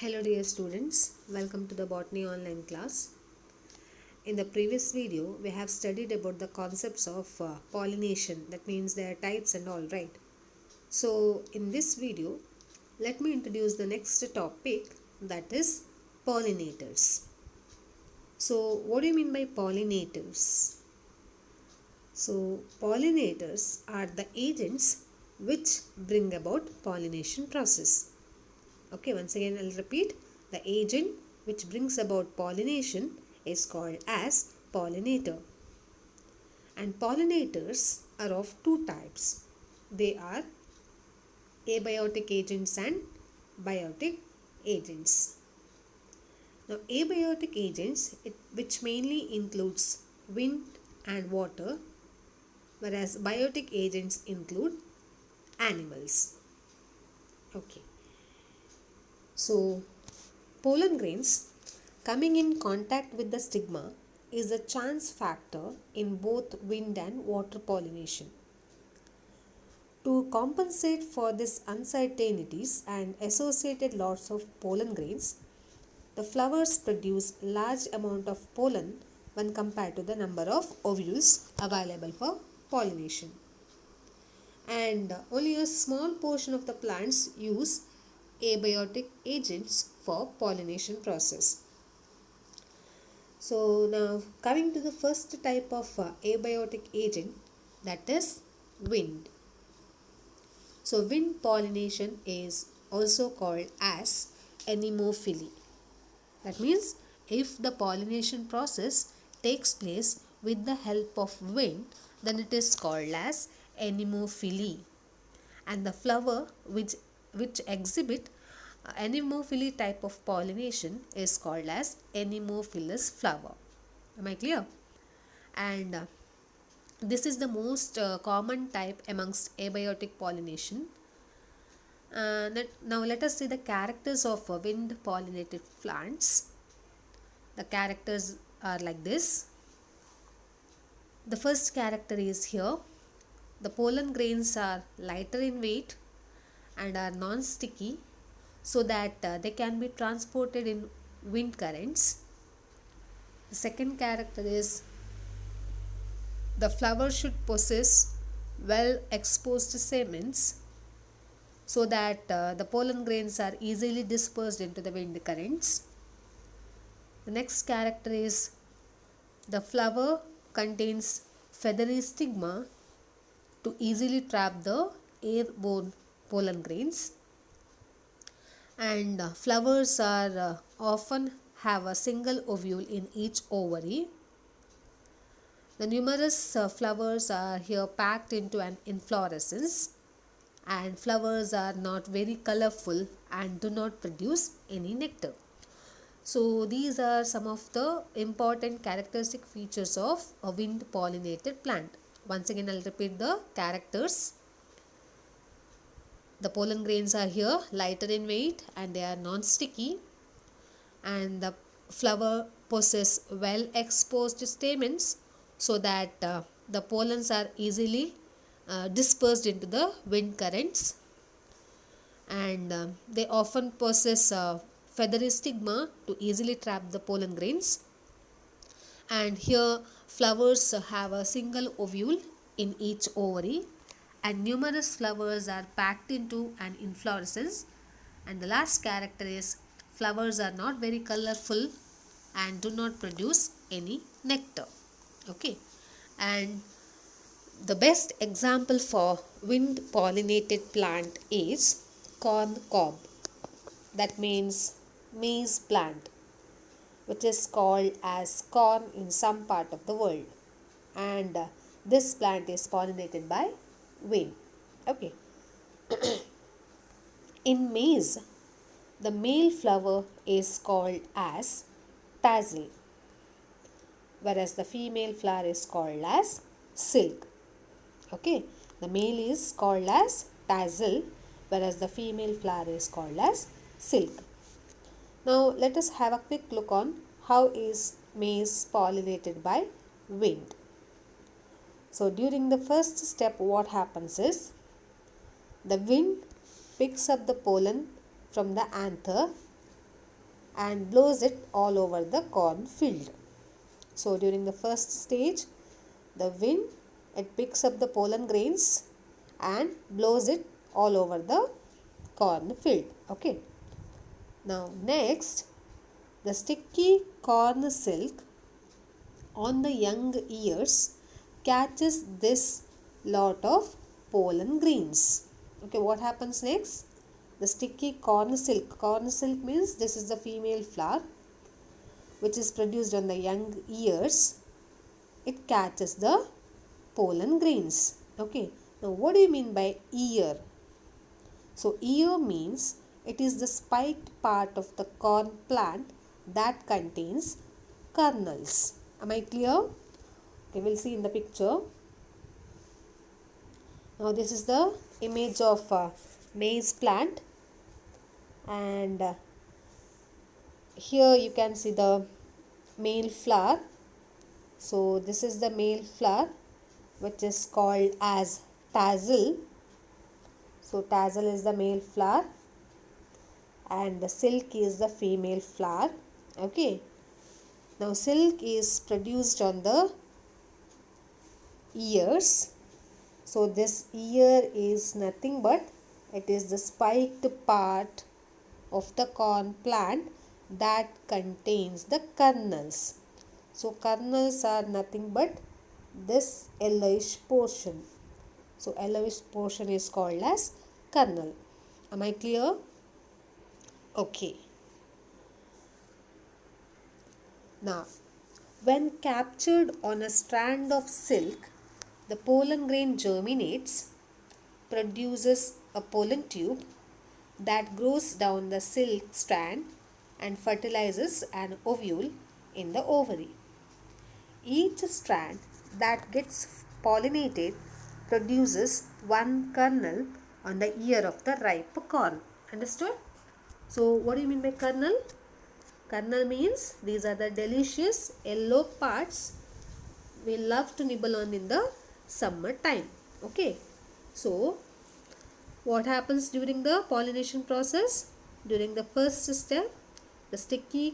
Hello dear students, welcome to the Botany online class. In the previous video, we have studied about the concepts of pollination, that means their types and all, right? So in this video, let me introduce the next topic, that is pollinators. So what do you mean by pollinators? So pollinators are the agents which bring about pollination process. Okay, once again I'll repeat. The agent which brings about pollination is called as pollinator. And pollinators are of two types. They are abiotic agents and biotic agents. Now abiotic agents, which mainly includes wind and water, whereas biotic agents include animals. Okay. So, pollen grains coming in contact with the stigma is a chance factor in both wind and water pollination. To compensate for these uncertainties and associated loss of pollen grains, the flowers produce large amount of pollen when compared to the number of ovules available for pollination. And only a small portion of the plants use abiotic agents for pollination process. So now coming to the first type of abiotic agent, that is wind. So wind pollination is also called as anemophily. That means if the pollination process takes place with the help of wind, then it is called as anemophily. And the flower which exhibit anemophily type of pollination is called as anemophilous flower. Am I clear? And this is the most common type amongst abiotic pollination. Now let us see the characters of wind pollinated plants. The characters are like this. The first character is here. The pollen grains are lighter in weight and are non-sticky, so that they can be transported in wind currents. The second character is the flower should possess well exposed stamens, so that the pollen grains are easily dispersed into the wind currents. The next character is the flower contains feathery stigma to easily trap the airborne pollen grains. And flowers are often have a single ovule in each ovary. The numerous flowers are here packed into an inflorescence, and flowers are not very colorful and do not produce any nectar. So these are some of the important characteristic features of a wind pollinated plant. Once again I'll repeat the characters. The pollen grains are here lighter in weight and they are non-sticky, and the flower possess well exposed stamens, so that the pollens are easily dispersed into the wind currents, and they often possess feathery stigma to easily trap the pollen grains. And here flowers have a single ovule in each ovary, and numerous flowers are packed into an inflorescence. And the last character is flowers are not very colorful and do not produce any nectar. Okay, and the best example for wind pollinated plant is corn cob, that means maize plant, which is called as corn in some part of the world, and this plant is pollinated by wind. Okay. In maize, the male flower is called as tassel, whereas the female flower is called as silk. Okay, the male is called as tassel, whereas the female flower is called as silk. Now let us have a quick look on how is maize pollinated by wind. So during the first step, what happens is the wind picks up the pollen from the anther and blows it all over the cornfield. So during the first stage, the wind, it picks up the pollen grains and blows it all over the cornfield. Okay. Now next, the sticky corn silk on the young ears catches this lot of pollen grains. Okay, what happens next? The sticky corn silk. Corn silk means this is the female flower which is produced on the young ears. It catches the pollen grains. Okay, now what do you mean by ear? So ear means it is the spiked part of the corn plant that contains kernels. Am I clear? Okay, we'll see in the picture. Now this is the image of maize plant, and here you can see the male flower. So this is the male flower which is called as tassel. So tassel is the male flower and the silk is the female flower. Okay. Now silk is produced on the ears. So this ear is nothing but it is the spiked part of the corn plant that contains the kernels. So kernels are nothing but this yellowish portion. So yellowish portion is called as kernel. Am I clear? Okay. Now, when captured on a strand of silk, the pollen grain germinates, produces a pollen tube that grows down the silk strand and fertilizes an ovule in the ovary. Each strand that gets pollinated produces one kernel on the ear of the ripe corn. Understood? So, what do you mean by kernel? Kernel means these are the delicious yellow parts we love to nibble on in the summer time. Okay. So, what happens during the pollination process? During the first step, the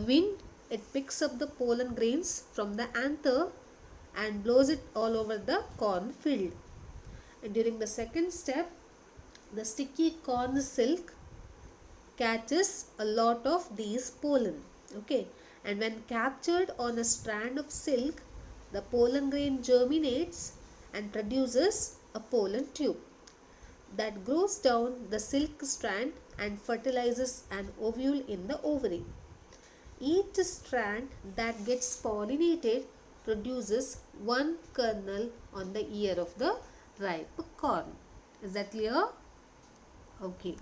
wind, it picks up the pollen grains from the anther and blows it all over the cornfield. And during the second step, the sticky corn silk catches a lot of these pollen. Okay, and when captured on a strand of silk, the pollen grain germinates and produces a pollen tube that grows down the silk strand and fertilizes an ovule in the ovary. Each strand that gets pollinated produces one kernel on the ear of the ripe corn. Is that clear? Okay.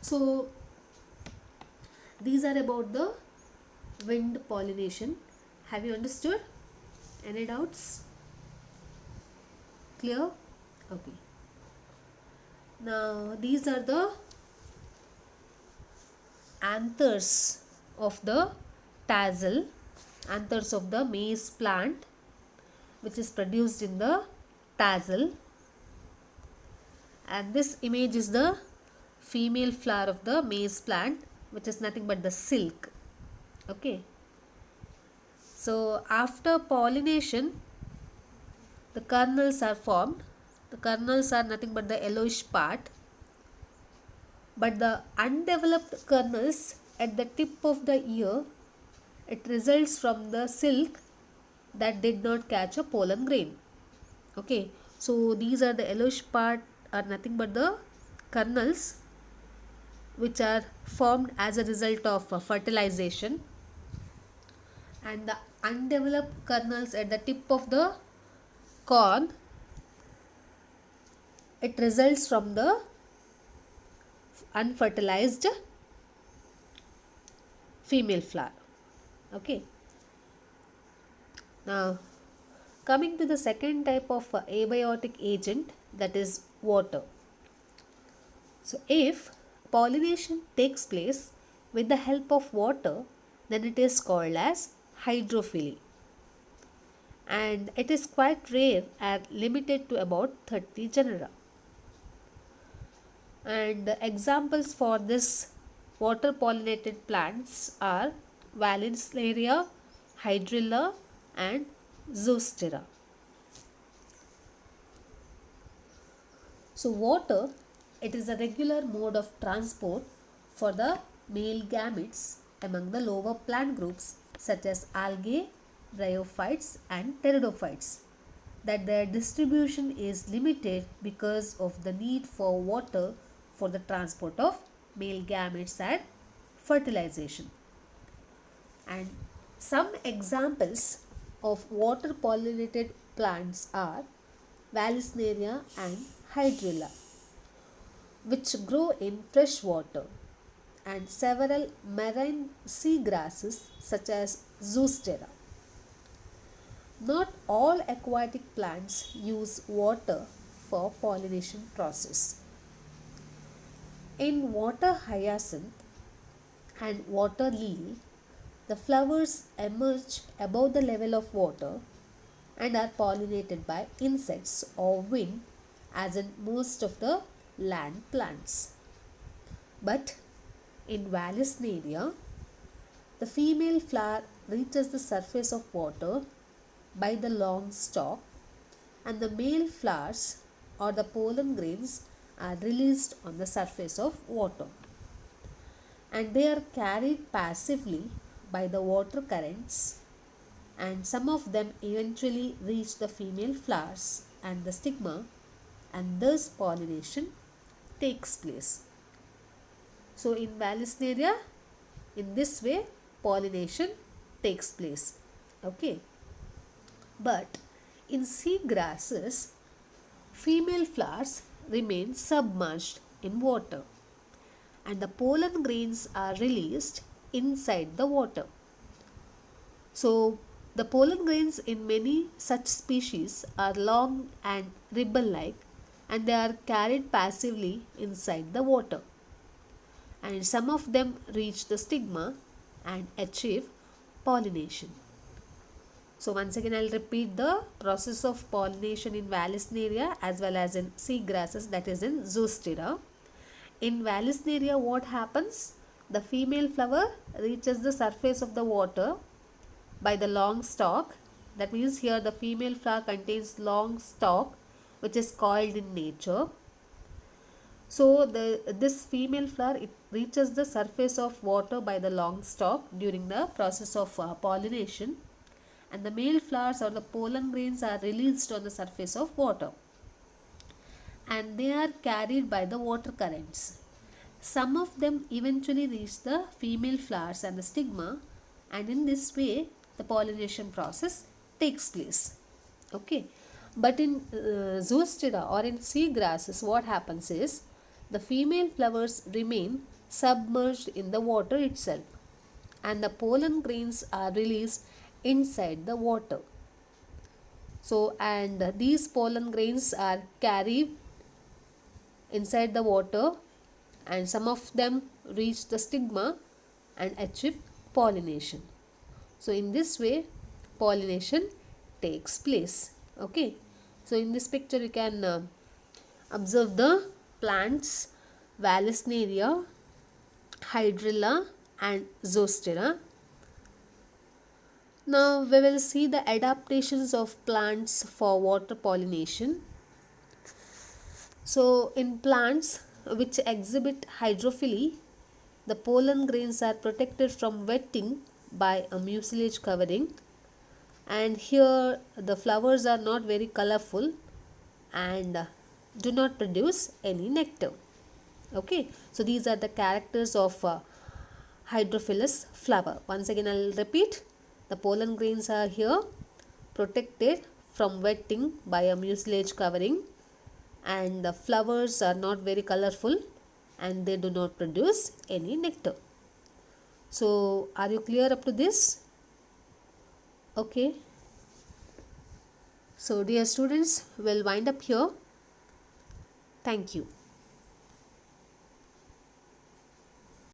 So, these are about the wind pollination. Have you understood? Any doubts? Clear? Okay. Now, these are the anthers of the tassel, anthers of the maize plant, which is produced in the tassel. And this image is the female flower of the maize plant, which is nothing but the silk. Okay. So after pollination, the kernels are formed. The kernels are nothing but the yellowish part. But the undeveloped kernels at the tip of the ear, it results from the silk that did not catch a pollen grain. Okay. So these are the yellowish part are nothing but the kernels which are formed as a result of fertilization, and the undeveloped kernels at the tip of the corn, it results from the unfertilized female flower. Okay. Now coming to the second type of abiotic agent, that is water. So if pollination takes place with the help of water, then it is called as hydrophily, and it is quite rare and limited to about 30 genera. And the examples for this water pollinated plants are Vallisneria, Hydrilla and Zoostera. So water, it is a regular mode of transport for the male gametes among the lower plant groups such as algae, bryophytes and pteridophytes, that their distribution is limited because of the need for water for the transport of male gametes and fertilization. And some examples of water pollinated plants are Vallisneria and Hydrilla, which grow in fresh water, and several marine sea grasses such as Zoostera. Not all aquatic plants use water for pollination process. In water hyacinth and water lily, the flowers emerge above the level of water and are pollinated by insects or wind, as in most of the land plants. But in Vallisneria, the female flower reaches the surface of water by the long stalk, and the male flowers or the pollen grains are released on the surface of water, and they are carried passively by the water currents, and some of them eventually reach the female flowers and the stigma, and thus pollination takes place. So in Vallisneria, in this way pollination takes place. Okay. But in sea grasses, female flowers remain submerged in water, and the pollen grains are released inside the water. So the pollen grains in many such species are long and ribbon-like, and they are carried passively inside the water, and some of them reach the stigma and achieve pollination. So once again I'll repeat the process of pollination in Vallisneria as well as in sea grasses, that is in Zoostera. In Vallisneria, what happens? The female flower reaches the surface of the water by the long stalk. That means here the female flower contains long stalk which is coiled in nature. So this female flower, it reaches the surface of water by the long stalk during the process of pollination, and the male flowers or the pollen grains are released on the surface of water, and they are carried by the water currents. Some of them eventually reach the female flowers and the stigma, and in this way the pollination process takes place. Okay, but in Zoostera or in sea grasses, what happens is the female flowers remain submerged in the water itself, and the pollen grains are released inside the water. So, and these pollen grains are carried inside the water, and some of them reach the stigma and achieve pollination. So in this way pollination takes place. Okay, so in this picture you can observe the plants Vallisneria, Hydrilla and Zoostera. Now we will see the adaptations of plants for water pollination. So in plants which exhibit hydrophily, the pollen grains are protected from wetting by a mucilage covering, and here the flowers are not very colorful and do not produce any nectar. Okay, so these are the characters of hydrophilous flower. Once again I'll repeat, the pollen grains are here protected from wetting by a mucilage covering, and the flowers are not very colorful and they do not produce any nectar. So are you clear up to this? Okay, so dear students, we'll wind up here. Thank you.